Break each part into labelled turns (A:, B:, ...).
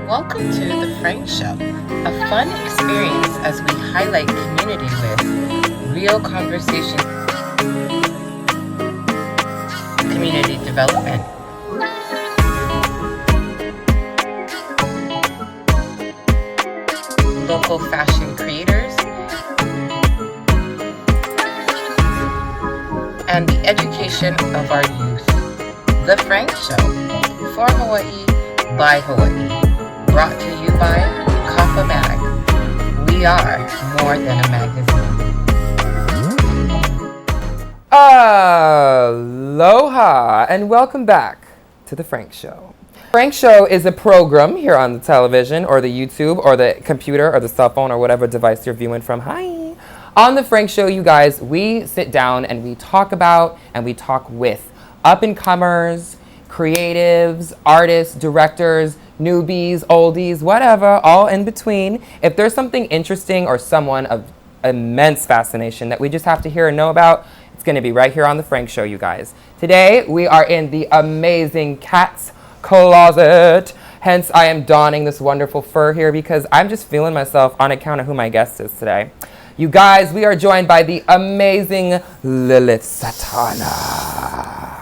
A: Welcome to the Franc Show, a fun experience as we highlight community with real conversation, community development, local fashion creators, and the education of our youth. The Franc Show, for Hawaii, by Hawaii. Brought to you by Kapa Mag. We are more than a magazine.
B: Aloha and welcome back to the Franc Show. Franc Show is a program here on the television or the YouTube or the computer or the cell phone or whatever device you're viewing from. Hi. On the Franc Show, you guys, we sit down and we talk about and we talk with up-and-comers, creatives, artists, directors, newbies, oldies, whatever, all in between. If there's something interesting or someone of immense fascination that we just have to hear and know about, it's going to be right here on the Franc Show, you guys. Today, we are in the amazing Katt's closet. Hence, I am donning this wonderful fur here because I'm just feeling myself on account of who my guest is today. You guys, we are joined by the amazing Lilith Satana.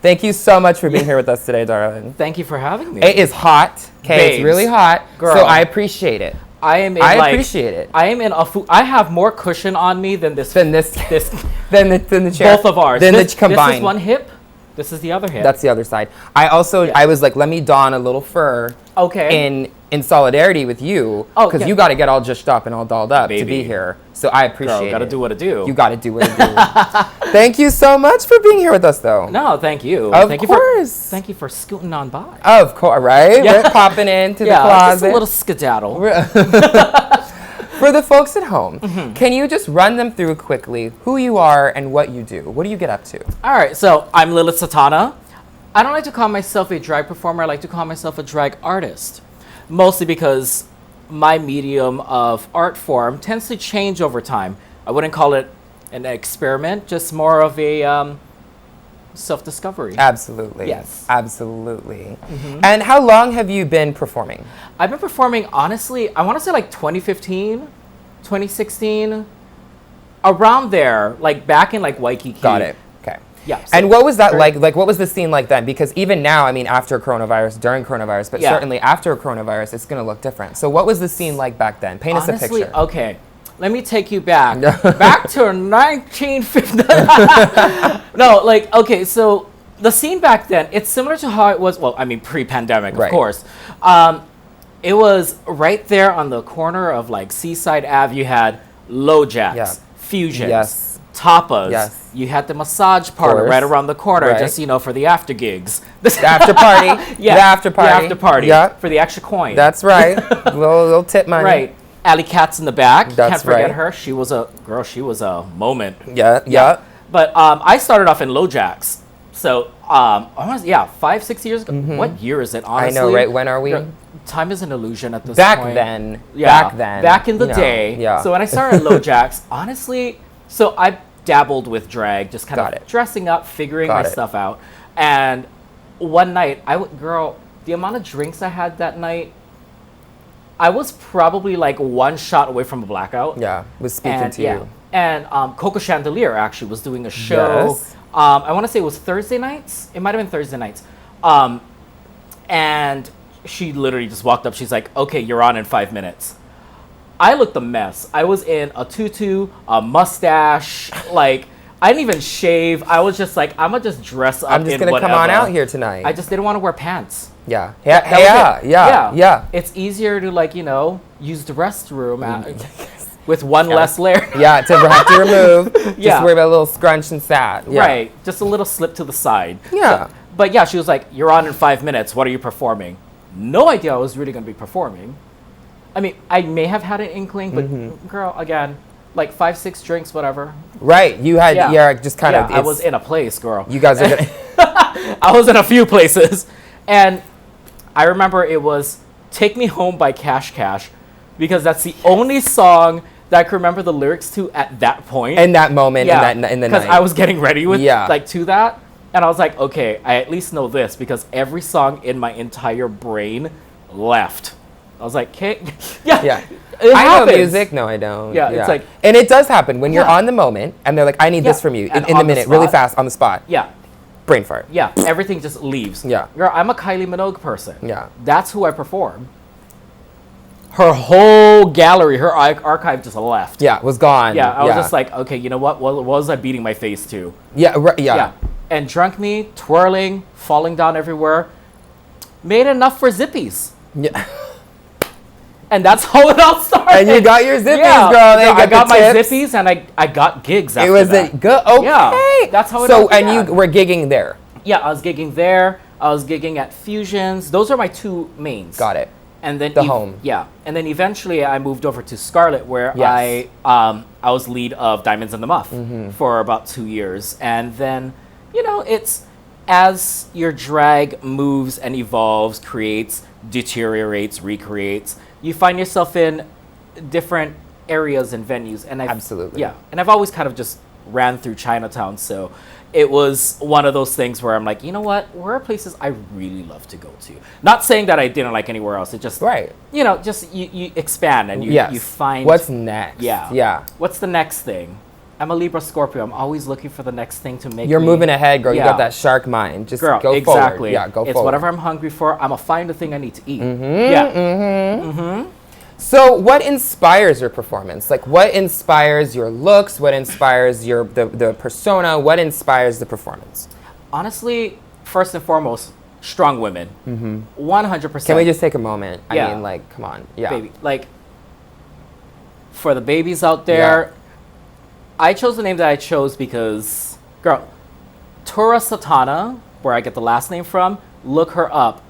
B: Thank you so much for being here with us today, darling.
C: Thank you for having me.
B: It is hot, okay? It's really hot,
C: girl.
B: So I appreciate it.
C: I appreciate it. I am in a I have more cushion on me than this.
B: Than the chair.
C: Both of ours.
B: Than
C: this,
B: the combined.
C: This is one hip. This is the other hip.
B: That's the other side. I was like, let me don a little fur.
C: Okay.
B: In solidarity with you, because you got to get all jushed up and all dolled up to be here. So I appreciate it.
C: Got to do what I do.
B: You got to do what I do. Thank you so much for being here with us, though.
C: No, thank you.
B: Of course.
C: Thank you for scooting on by.
B: Of course, right? Yeah. We're popping into the closet.
C: Just a little skedaddle.
B: For the folks at home, can you just run them through quickly who you are and what you do? What do you get up to?
C: All right, so I'm Lilith Satana. I don't like to call myself a drag performer. I like to call myself a drag artist. Mostly because my medium of art form tends to change over time. I wouldn't call it an experiment, just more of a self-discovery.
B: Absolutely.
C: Yes.
B: Absolutely. And how long have you been performing?
C: I've been performing, honestly, I want to say like 2015, 2016, around there, like back in like Waikiki.
B: Got it. Okay.
C: Yeah. So
B: and what was that like? Like, what was the scene like then? Because even now, I mean, after coronavirus, during coronavirus, but certainly after coronavirus, it's going to look different. So what was the scene like back then? Paint us a picture.
C: Okay. Let me take you back. Back to 1950. No, like, okay, so the scene back then, it's similar to how it was, well, I mean, pre-pandemic, of course. It was right there on the corner of, like, Seaside Ave. You had low jacks, fusions, tapas. Yes. You had the massage parlor right around the corner, just, for the after gigs.
B: The after party.
C: The after party. Yeah. For the extra coin.
B: That's right. little tip money.
C: Right. Alley Katt's in the back.
B: That's
C: Can't forget her. She was a moment.
B: Yeah.
C: But I started off in low jacks. So, 5-6 years ago. What year is it, honestly?
B: I know, right? When are we?
C: Time is an illusion at this point.
B: Back then.
C: Back in the day.
B: Yeah.
C: So when I started at low jacks, honestly, so I dabbled with drag, just kind of dressing up, figuring my stuff out. And one night, the amount of drinks I had that night, I was probably like one shot away from a blackout.
B: Yeah, was speaking to you.
C: And Coco Chandelier actually was doing a show.
B: Yes.
C: I want to say it was Thursday nights. It might have been Thursday nights. And she literally just walked up. She's like, okay, you're on in 5 minutes. I looked a mess. I was in a tutu, a mustache, like, I didn't even shave. I was just like, I'm going to just dress up in whatever.
B: I'm just going to come on out here tonight.
C: I just didn't want to wear pants.
B: Yeah.
C: It's easier to, like, use the restroom with one less layer.
B: Yeah, to have to remove. Just worry about a little scrunch and sat. Yeah.
C: Right. Just a little slip to the side.
B: Yeah.
C: So, but yeah, she was like, you're on in 5 minutes. What are you performing? No idea I was really going to be performing. I mean, I may have had an inkling, but girl, again, like 5-6 drinks, whatever.
B: Right. You had, just kind of.
C: I was in a place, girl.
B: You guys are good.
C: I was in a few places. And I remember it was Take Me Home by Cash Cash, because that's the only song that I can remember the lyrics to at that point.
B: In that moment, in the night.
C: Because I was getting ready with, to that. And I was like, okay, I at least know this, because every song in my entire brain left. I was like, okay, yeah.
B: Yeah.
C: It
B: I
C: happens.
B: know music. No, I don't.
C: Yeah, it's like-
B: and it does happen when you're
C: Yeah.
B: on the moment and they're like, I need this from you
C: And
B: in the
C: on the
B: minute, really
C: spot.
B: fast, on the spot.
C: Yeah,
B: Brain fart.
C: yeah. Everything just leaves.
B: Yeah.
C: Girl, I'm a Kylie Minogue person.
B: Yeah.
C: That's who I perform. Her whole gallery, her archive just left.
B: Yeah, was gone.
C: Yeah, I was just like, okay, you know what was I beating my face to?
B: yeah, right, yeah.
C: Yeah. And drunk me, twirling, falling down everywhere, made enough for zippies.
B: Yeah.
C: And that's how it all started.
B: And you got your zippies,
C: Yeah.
B: girl. They
C: No, I got
B: the
C: my
B: tips.
C: zippies and I got gigs after
B: It was
C: that.
B: a good. Okay.
C: Yeah, that's how it
B: So,
C: all
B: and
C: began.
B: you were gigging there.
C: Yeah, I was gigging there. I was gigging at Fusions. Those are my two mains.
B: Got it.
C: And then
B: The home.
C: Yeah, and then eventually I moved over to Scarlet, where
B: Yes.
C: I was lead of Diamonds in the Muff
B: Mm-hmm.
C: for about 2 years, and then it's as your drag moves and evolves, creates, deteriorates, recreates, you find yourself in different areas and venues, and
B: Absolutely.
C: yeah, and I've always kind of just ran through Chinatown, so it was one of those things where I'm like, you know what, where are places I really love to go to? Not saying that I didn't like anywhere else, it just,
B: Right.
C: just you expand and you
B: Yes.
C: find
B: What's next.
C: yeah.
B: Yeah.
C: What's the next thing? I'm a Libra Scorpio. I'm always looking for the next thing to make
B: You're
C: me-
B: moving ahead, girl. You
C: Yeah.
B: got that shark mind. Just
C: Girl,
B: go
C: exactly.
B: forward. Yeah, go
C: it's
B: forward.
C: whatever I'm hungry for. I'm gonna find the thing I need to eat. Yeah.
B: So, what inspires your performance? Like, what inspires your looks? What inspires the persona? What inspires the performance?
C: Honestly, first and foremost, strong women. 100%.
B: Can we just take a moment?
C: Yeah.
B: I mean, like, come on. Yeah.
C: Baby, like, for the babies out there, I chose the name that I chose because, girl, Tura Satana, where I get the last name from, look her up.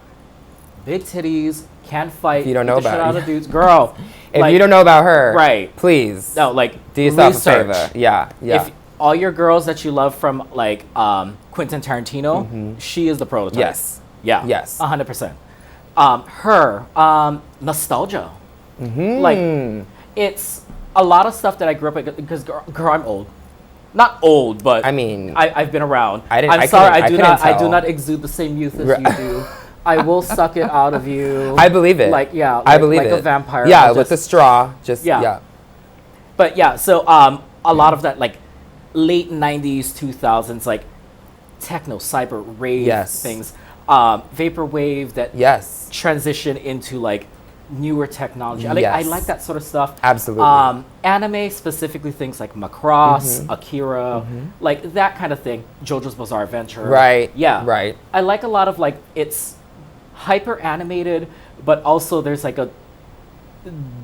C: Big titties, can't fight.
B: If you don't
C: beat
B: know
C: the shit
B: about
C: out
B: it.
C: of dudes. Girl,
B: If
C: like,
B: you don't know about her,
C: Right.
B: please.
C: no, like,
B: Do yourself
C: research.
B: a favor. Yeah. Yeah.
C: If all your girls that you love from, like, Quentin Tarantino, she is the prototype.
B: Yes.
C: Yeah.
B: Yes.
C: 100%. Her, nostalgia. Like, it's a lot of stuff that I grew up with, because, girl, I'm old. Not old, but
B: I mean,
C: I've been around.
B: I didn't-
C: I'm
B: I
C: sorry,
B: couldn't- I
C: I do
B: couldn't
C: not. I do
B: tell.
C: not exude the same youth as
B: Right.
C: you do. I will suck it out of you.
B: I believe it.
C: Like, yeah,
B: I
C: like-
B: believe
C: like
B: it.
C: a vampire.
B: Yeah,
C: I'll
B: with the
C: just-
B: straw. Just
C: Yeah.
B: yeah.
C: But yeah, so a lot of that, like, late 90s, 2000s, like, techno, cyber, rave
B: Yes.
C: things, vaporwave that
B: Yes.
C: transition into, like, newer technology. I
B: Yes.
C: like that sort of stuff.
B: Absolutely.
C: Anime, specifically things like Macross, Akira, like that kind of thing. JoJo's Bizarre Adventure.
B: Right.
C: Yeah.
B: Right.
C: I like a lot of, like, it's hyper animated, but also there's like a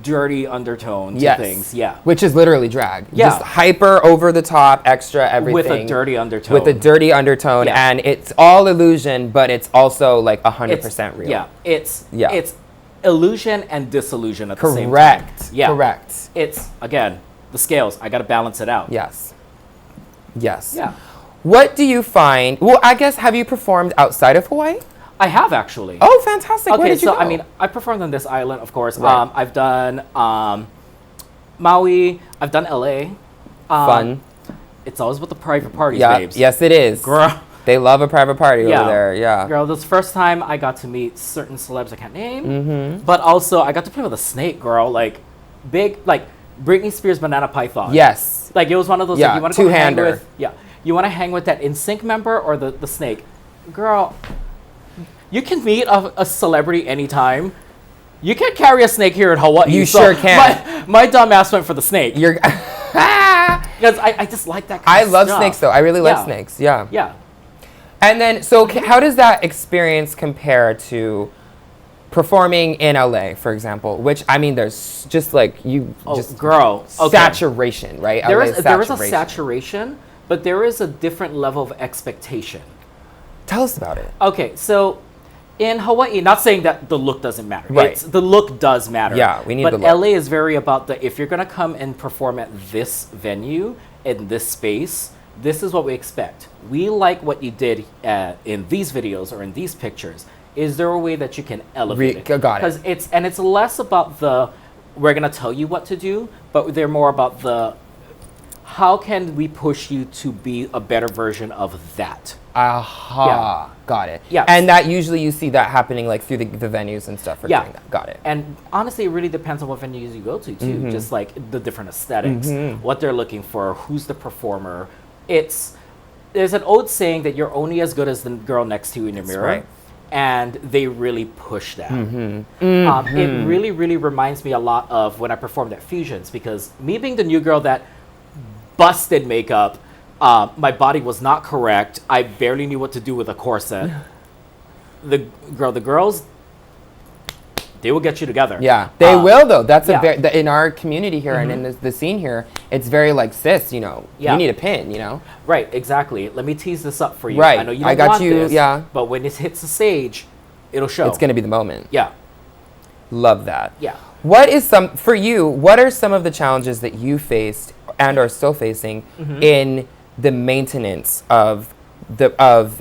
C: dirty undertone to
B: Yes.
C: things. Yeah.
B: Which is literally drag.
C: Yeah.
B: Just hyper, over the top, extra everything.
C: With a dirty undertone.
B: With a dirty undertone,
C: Yeah.
B: and it's all illusion, but it's also like 100% real.
C: Yeah. It's illusion and disillusion at the same time.
B: Correct.
C: Yeah.
B: Correct.
C: It's, again, the scales. I got to balance it out.
B: Yes. Yes.
C: Yeah.
B: What do you find? Well, I guess, have you performed outside of Hawaii?
C: I have, actually.
B: Oh, fantastic. Where
C: Okay,
B: did you
C: so
B: go?
C: I mean, I performed on this island, of course.
B: Right.
C: I've done Maui. I've done LA.
B: Fun.
C: It's always with the private parties,
B: Yeah.
C: babes.
B: Yes, it is.
C: Girl.
B: They love a private party
C: Yeah.
B: over there. Yeah.
C: Girl, this first time I got to meet certain celebs I can't name,
B: Mm-hmm.
C: but also I got to play with a snake, girl. Like, big, like Britney Spears banana python.
B: Yes.
C: Like, it was one of those,
B: Yeah,
C: like, you want to go hang
B: two-hander.
C: with, you want to hang with that NSYNC member or the snake. Girl, you can meet a celebrity anytime. You can't carry a snake here in Hawaii.
B: You
C: so
B: sure can.
C: My dumb ass went for the snake.
B: You're.
C: Because I just like that kind
B: I
C: of
B: love
C: stuff.
B: snakes though. I really like
C: Yeah.
B: snakes. Yeah.
C: Yeah.
B: And then, so how does that experience compare to performing in LA, for example? Which, I mean, there's just like just
C: girl. Okay.
B: saturation, right?
C: There
B: LA
C: is a saturation, but there is a different level of expectation.
B: Tell us about it.
C: Okay, so in Hawaii, not saying that the look doesn't matter.
B: Right.
C: The look does matter.
B: Yeah, we need
C: but
B: the look.
C: LA is very about if you're gonna come and perform at this venue, in this space, this is what we expect. We like what you did in these videos or in these pictures. Is there a way that you can elevate it?
B: Got it.
C: Because it's less about we're gonna tell you what to do, but they're more about how can we push you to be a better version of that?
B: Aha. Got it.
C: Yeah.
B: And that usually you see that happening like through the venues and stuff for doing that. Got it.
C: And honestly, it really depends on what venues you go to too. Just like the different aesthetics, what they're looking for, who's the performer. There's an old saying that you're only as good as the girl next to you in your mirror.
B: Right.
C: And they really push that. It really, really reminds me a lot of when I performed at Fusions, because me being the new girl that busted makeup, my body was not correct. I barely knew what to do with a corset. The girls, they will get you together.
B: Yeah, they will though. That's
C: yeah.
B: in our community here and in the scene here, it's very like, sis, you know, you need a pin, you know?
C: Right, exactly. Let me tease this up for you.
B: Right.
C: I know you don't want this,
B: yeah.
C: but when it hits the stage, it'll show.
B: It's going to be the moment.
C: Yeah.
B: Love that.
C: Yeah.
B: What are some of the challenges that you faced and are still facing in the maintenance of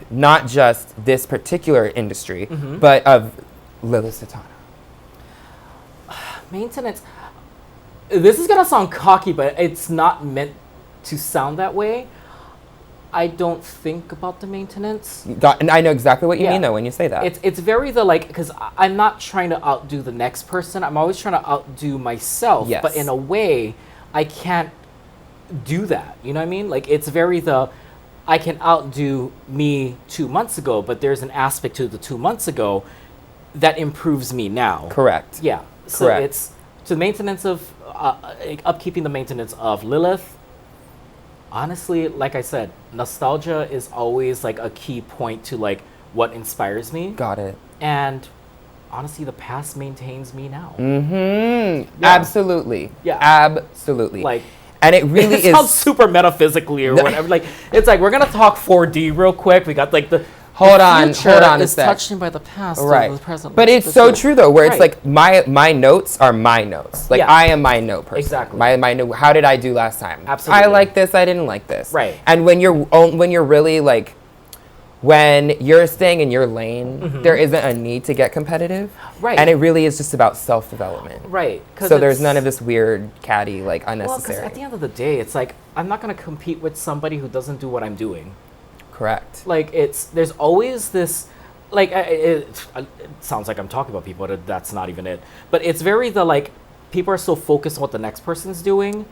B: not just this particular industry, but of Lilith Satana?
C: Maintenance. This is gonna sound cocky, but it's not meant to sound that way. I don't think about the maintenance.
B: And I know exactly what you mean though when you say that.
C: It's very because I'm not trying to outdo the next person. I'm always trying to outdo myself.
B: Yes.
C: But in a way, I can't do that. You know what I mean? Like it's very I can outdo me 2 months ago, but there's an aspect to the 2 months ago that improves me now.
B: Correct.
C: Yeah. So
B: Correct.
C: it's to maintenance of upkeeping the maintenance of Lilith. Honestly, like I said, nostalgia is always like a key point to like what inspires me.
B: Got it.
C: And honestly, the past maintains me now.
B: Yeah. Absolutely.
C: Yeah.
B: Absolutely.
C: Like,
B: and it really
C: it sounds super metaphysically or whatever. Like, it's like we're gonna talk 4D real quick. We got like the
B: Hold on
C: future
B: a
C: is
B: sec.
C: touched by the past,
B: Right.
C: the present.
B: But it's so true though, where it's
C: Right.
B: like my notes are my notes. Like I am my note person.
C: Exactly.
B: My note. How did I do last time?
C: Absolutely.
B: I like this. I didn't like this.
C: Right.
B: And when you're really like, when you're staying in your lane, there isn't a need to get competitive.
C: Right.
B: And it really is just about self-development.
C: Right.
B: So there's none of this weird catty like
C: Well, because
B: unnecessary.
C: at the end of the day, it's like I'm not gonna compete with somebody who doesn't do what I'm doing.
B: Correct.
C: Like there's always this, like it sounds like I'm talking about people, but that's not even it. But it's very people are so focused on what the next person's doing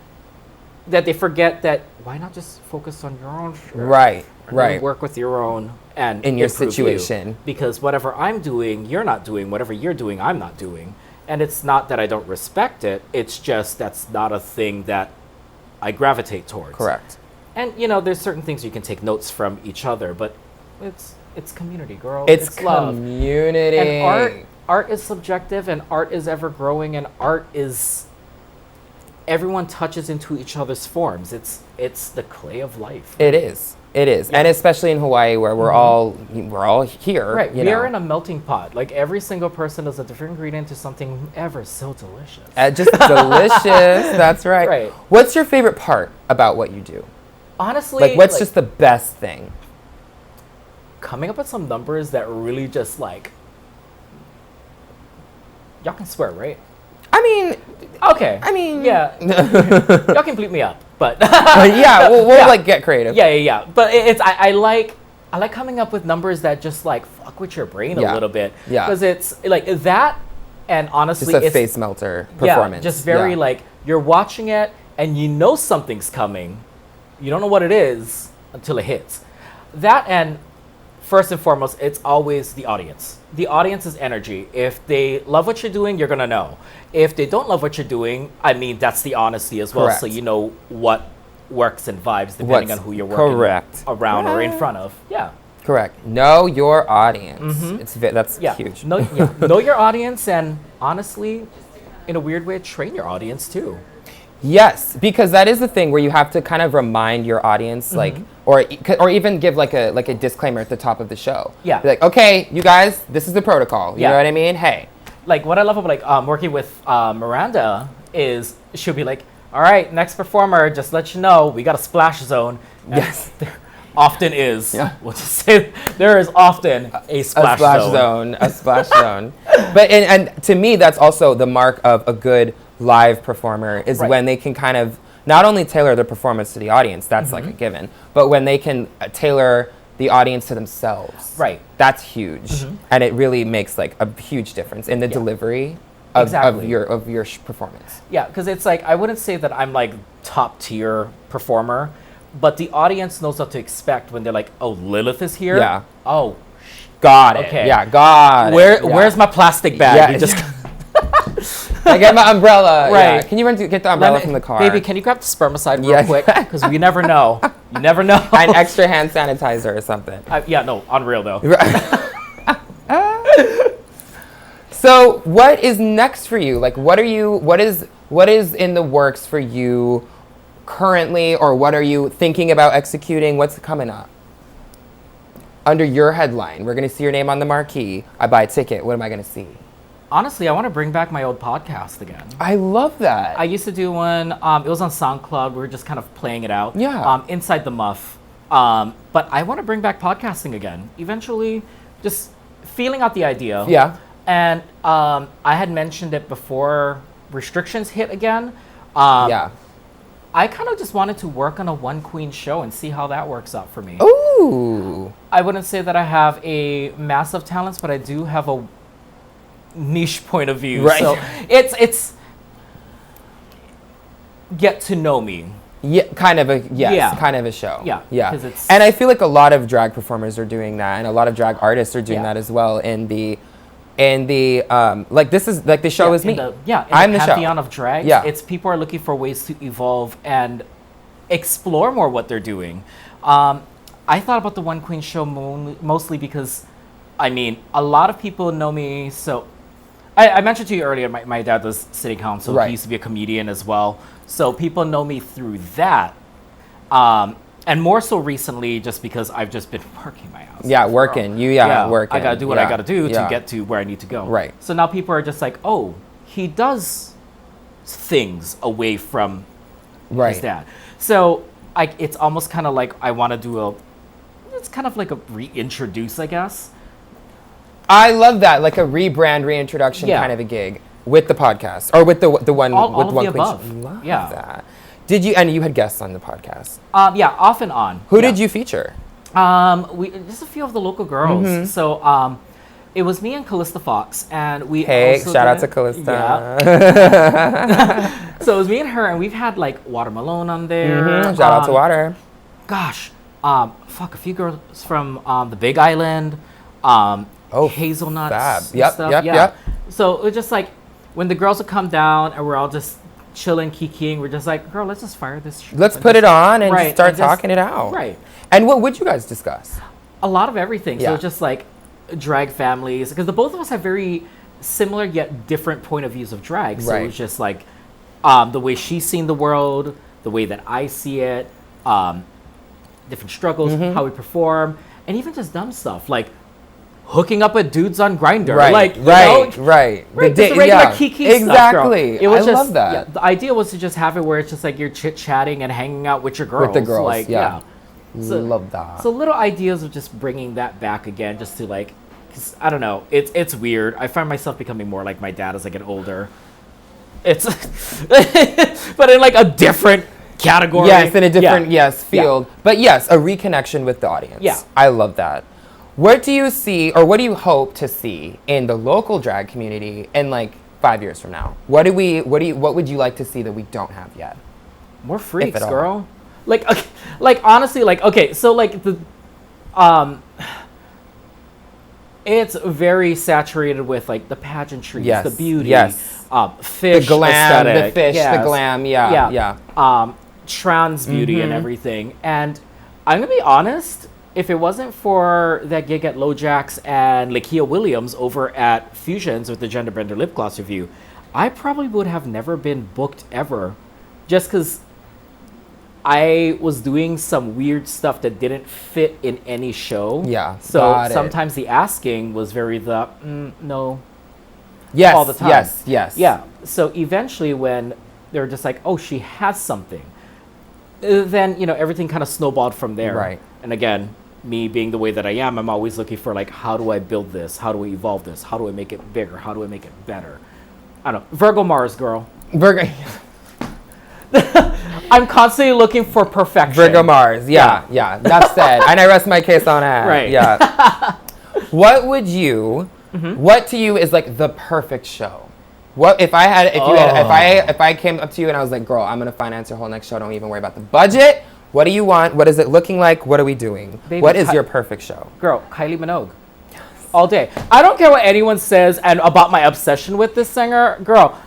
C: that they forget that why not just focus on your own shit?
B: Right.
C: And
B: Right.
C: work with your own and
B: In your
C: improve you.
B: situation.
C: Because whatever I'm doing, you're not doing. Whatever you're doing, I'm not doing. And it's not that I don't respect it. It's just that's not a thing that I gravitate towards.
B: Correct.
C: And there's certain things you can take notes from each other, but it's community, girl.
B: It's
C: love.
B: community.
C: And art is subjective, and art is ever growing, and art is everyone touches into each other's forms. It's the clay of life.
B: It is. It is.
C: Yeah.
B: And especially in Hawaii where we're all here.
C: Right,
B: You
C: we
B: know.
C: are in a melting pot. Like every single person is a different ingredient to something ever so delicious.
B: Just delicious. That's right.
C: Right.
B: What's your favorite part about what you do?
C: Honestly,
B: Like, what's just the best thing?
C: coming up with some numbers that really just y'all can swear, right?
B: I mean,
C: Okay. Yeah. Y'all can bleep me up, but
B: yeah, we'll
C: Yeah.
B: get creative.
C: yeah. But I like coming up with numbers that just fuck with your brain a
B: Yeah.
C: little bit.
B: Yeah.
C: Because it's like that, and honestly,
B: Just a
C: it's
B: face melter performance.
C: Yeah, just very you're watching it and you know something's coming. You don't know what it is until it hits. That, and first and foremost, it's always the audience. The audience's energy. If they love what you're doing, you're gonna know. If they don't love what you're doing, I mean, that's the honesty as well.
B: Correct.
C: So you know what works and vibes depending on who you're working around or in front of. Yeah.
B: Correct. Know your audience. That's
C: Yeah.
B: huge.
C: Know your audience, and honestly, in a weird way, train your audience too.
B: Yes, because that is the thing where you have to kind of remind your audience, or even give like a disclaimer at the top of the show.
C: Yeah.
B: Be like, okay, you guys, this is the protocol. You
C: Yeah.
B: know what I mean? Hey.
C: Like what I love about working with Miranda is she'll be like, all right, next performer, just let you know, we got a splash zone. And
B: Yes.
C: there often is.
B: Yeah.
C: We'll just say there is often a splash zone.
B: A splash zone. But and to me, that's also the mark of a good live performer is
C: Right.
B: when they can kind of not only tailor the performance to the audience, that's like a given, but when they can tailor the audience to themselves.
C: Right.
B: That's huge. And it really makes like a huge difference in the delivery of your performance.
C: Yeah, because it's like, I wouldn't say that I'm like top tier performer, but the audience knows what to expect when they're like, oh, Lilith is here?
B: Yeah.
C: Oh,
B: got it.
C: okay.
B: Yeah, got it.
C: Where's my plastic bag?
B: Yeah.
C: You just
B: I get my umbrella.
C: Right.
B: Yeah. Can you get the umbrella from the car?
C: Baby, can you grab the spermicide real
B: Yes.
C: quick? Because you never know. You never know.
B: An extra hand sanitizer or something.
C: Yeah, no, unreal though.
B: So what is next for you? Like, what is in the works for you currently, or what are you thinking about executing? What's coming up? Under your headline, we're going to see your name on the marquee. I buy a ticket. What am I going to see?
C: Honestly, I want to bring back my old podcast again.
B: I love that.
C: I used to do one. It was on SoundCloud. We were just kind of playing it out.
B: Yeah.
C: Inside the Muff. But I want to bring back podcasting again. Eventually, just feeling out the idea.
B: Yeah.
C: And I had mentioned it before restrictions hit again.
B: Yeah.
C: I kind of just wanted to work on a one queen show and see how that works out for me.
B: Ooh.
C: I wouldn't say that I have a massive talents, but I do have a niche point of view.
B: Right.
C: So it's get to know me.
B: Yeah, kind of a
C: Yeah.
B: kind of a show.
C: Yeah,
B: Yeah.
C: 'cause it's-
B: And I feel like a lot of drag performers are doing that, and a lot of drag artists are doing
C: Yeah.
B: that as well in the like this is like the show is me.
C: In
B: I'm
C: the
B: the
C: pantheon
B: show.
C: of drag.
B: Yeah.
C: It's people are looking for ways to evolve and explore more what they're doing. I thought about the One Queen show mostly because, I mean, a lot of people know me. So I mentioned to you earlier, my dad does city council.
B: Right.
C: He used to be a comedian as well. So people know me through that. And more so recently, just because I've just been working my ass.
B: Yeah,
C: off,
B: working.
C: girl.
B: Working.
C: I gotta do what I gotta do
B: Yeah.
C: to get to where I need to go.
B: Right.
C: So now people are just like, oh, he does things away from
B: Right.
C: his dad. So it's almost kind of like I want to do it's kind of like a reintroduce, I guess.
B: I love that, like a rebrand, reintroduction
C: Yeah.
B: kind of a gig with the podcast or with the one
C: All
B: with
C: of
B: one
C: the
B: Queen
C: above.
B: show. Love
C: Yeah.
B: that. Did you and you had guests on the podcast?
C: Yeah, off and on.
B: Who did you feature?
C: We just a few of the local girls.
B: Mm-hmm.
C: So it was me and Kalista Fox, and we
B: Hey,
C: also
B: shout out to
C: did-
B: Kalista.
C: Yeah. So it was me and her, and we've had like Water Malone on there.
B: Mhm. Shout out to Water.
C: Gosh, a few girls from the Big Island. Hazelnuts.
B: fab.
C: and
B: Yep,
C: stuff.
B: yep,
C: Yeah.
B: yep.
C: So it was just like when the girls would come down and we're all just chilling, kikiing. We're just like, girl, let's just fire this.
B: Let's put it on and
C: Right,
B: start
C: and just-
B: talking it out.
C: Right.
B: And what would you guys discuss?
C: A lot of everything.
B: Yeah.
C: So just like drag families, because the both of us have very similar yet different point of views of drag. So
B: Right.
C: it was just like the way she's seen the world, the way that I see it, different struggles,
B: Mm-hmm.
C: how we perform, and even just dumb stuff like hooking up with dudes on Grindr.
B: Right,
C: Like, you
B: right,
C: know,
B: right.
C: Right, just the regular kiki stuff, girl.
B: Exactly.
C: It was
B: I
C: just,
B: love that.
C: yeah, the idea was to just have it where it's just like you're chit-chatting and hanging out with your girls.
B: With the girls,
C: like,
B: yeah.
C: So-
B: Love that.
C: So little ideas of just bringing that back again, just to like, 'cause I don't know, it's weird. I find myself becoming more like my dad as I get older. It's, but in like a different category.
B: Yes, in a different
C: Yeah.
B: field. But yes, a reconnection with the audience.
C: Yeah.
B: I love that. What do you see or what do you hope to see in the local drag community in like 5 years from now? What would you like to see that we don't have yet?
C: More freaks,
B: at all.
C: girl. Like, okay, like honestly, like okay, so like the, it's very saturated with like the pageantry,
B: Yes,
C: the beauty,
B: yes.
C: fish,
B: The glam,
C: aesthetic,
B: the fish, the
C: yes.
B: glam, yeah.
C: Trans beauty
B: Mm-hmm.
C: and everything. And I'm gonna be honest, if it wasn't for that gig at LoJack's and Lakia Williams over at Fusions with the Gender Bender Lip Gloss review, I probably would have never been booked ever, just because I was doing some weird stuff that didn't fit in any show.
B: Yeah,
C: So
B: got it.
C: sometimes the asking was very no.
B: Yes,
C: all the time.
B: Yes.
C: Yeah. So eventually, when they're just like, "Oh, she has something," then everything kind of snowballed from there.
B: Right.
C: And again, me being the way that I am, I'm always looking for like, how do I build this? How do I evolve this? How do I make it bigger? How do I make it better? I don't know. Virgo Mars, girl.
B: Virgo.
C: I'm constantly looking for perfection.
B: Virgo Mars. Yeah. Enough said. And I rest my case on that.
C: Right.
B: Yeah. What would you? What to you is like the perfect show? What if I had? If I came up to you and I was like, girl, I'm gonna finance your whole next show. Don't even worry about the budget. What do you want? What is it looking like? What are we doing?
C: Baby,
B: what is your perfect show?
C: Girl, Kylie Minogue. Yes. All day. I don't care what anyone says and about my obsession with this singer. Girl,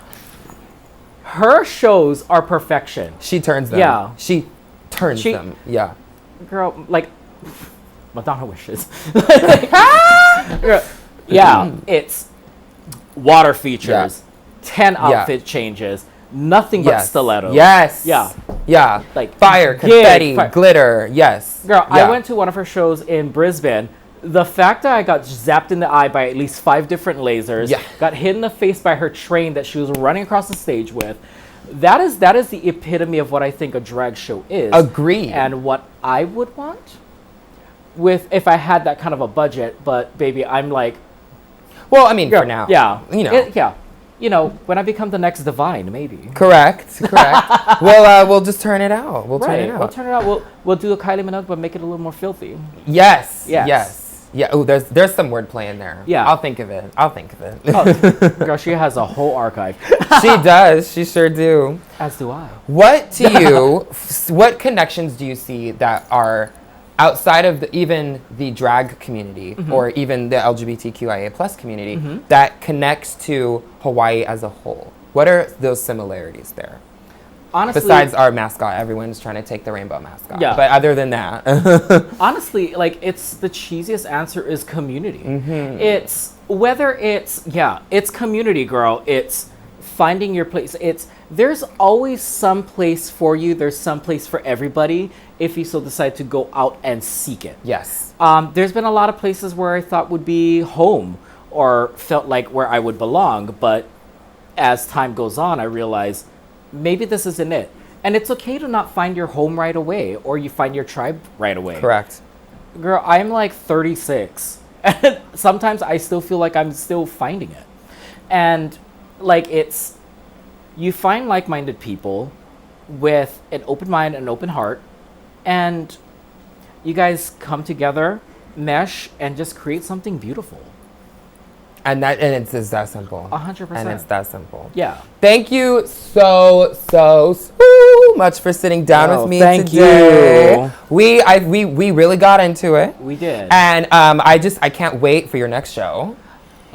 C: her shows are perfection.
B: She turns them.
C: Yeah.
B: She turns them. Yeah.
C: Girl, like, Madonna wishes. Girl, it's water features, 10 outfit changes, nothing but stilettos.
B: Yes.
C: Yeah.
B: Like fire, confetti, glitter. Yes.
C: Girl, I went to one of her shows in Brisbane. The fact that I got zapped in the eye by at least 5 different lasers, got hit in the face by her train that she was running across the stage with, that is the epitome of what I think a drag show is.
B: Agreed.
C: And what I would want if I had that kind of a budget, but baby, I'm like,
B: well, I mean, for now.
C: Yeah.
B: You know.
C: You know, when I become the next Divine, maybe.
B: Correct. We'll just turn it out. We'll turn it out.
C: We'll do a Kylie Minogue, but make it a little more filthy.
B: Yes. Yeah. Oh, there's some wordplay in there.
C: Yeah.
B: I'll think of it.
C: Oh, girl, she has a whole archive.
B: She does. She sure do.
C: As do I.
B: What to you? What connections do you see that are outside of even the drag community or even the LGBTQIA plus community that connects to Hawaii as a whole? What are those similarities there?
C: Honestly,
B: besides our mascot, everyone's trying to take the rainbow mascot.
C: Yeah.
B: But other than that,
C: honestly, like it's the cheesiest answer is community. It's it's community, girl. It's finding your place. There's always some place for you. There's some place for everybody if you so decide to go out and seek it.
B: Yes.
C: There's been a lot of places where I thought would be home or felt like where I would belong, but as time goes on, I realize maybe this isn't it. And it's okay to not find your home right away or you find your tribe right away.
B: Correct.
C: Girl, I'm like 36 and sometimes I still feel like I'm still finding it. And like you find like-minded people with an open mind and an open heart, and you guys come together, mesh, and just create something beautiful.
B: And it's just that simple.
C: 100%.
B: And it's that simple.
C: Yeah.
B: Thank you so much for sitting down with me
C: thank
B: today.
C: You.
B: We really got into it.
C: We did.
B: And I can't wait for your next show.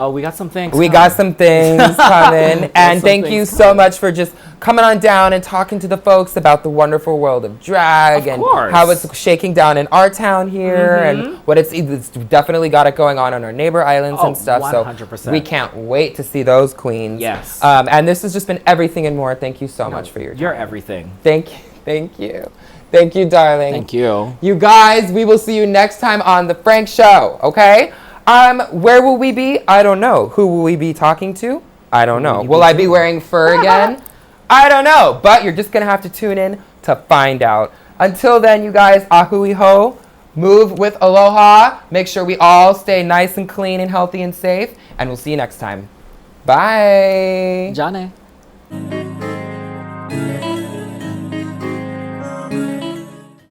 C: Oh, we got some things.
B: Got some things coming. And thank you so much for just coming on down and talking to the folks about the wonderful world of drag and how it's shaking down in our town here and what it's definitely got it going on our neighbor islands and stuff.
C: 100%.
B: So we can't wait to see those queens.
C: Yes.
B: And this has just been everything and more. Thank you so much for your time.
C: You're everything.
B: Thank you. Thank you, darling.
C: Thank you.
B: You guys, we will see you next time on The Franc Show, okay? Where will we be? I don't know. Who will we be talking to? I don't know. Will I be wearing fur again? I don't know. But you're just going to have to tune in to find out. Until then, you guys, ahui ho. Move with aloha. Make sure we all stay nice and clean and healthy and safe. And we'll see you next time. Bye.
C: Jane.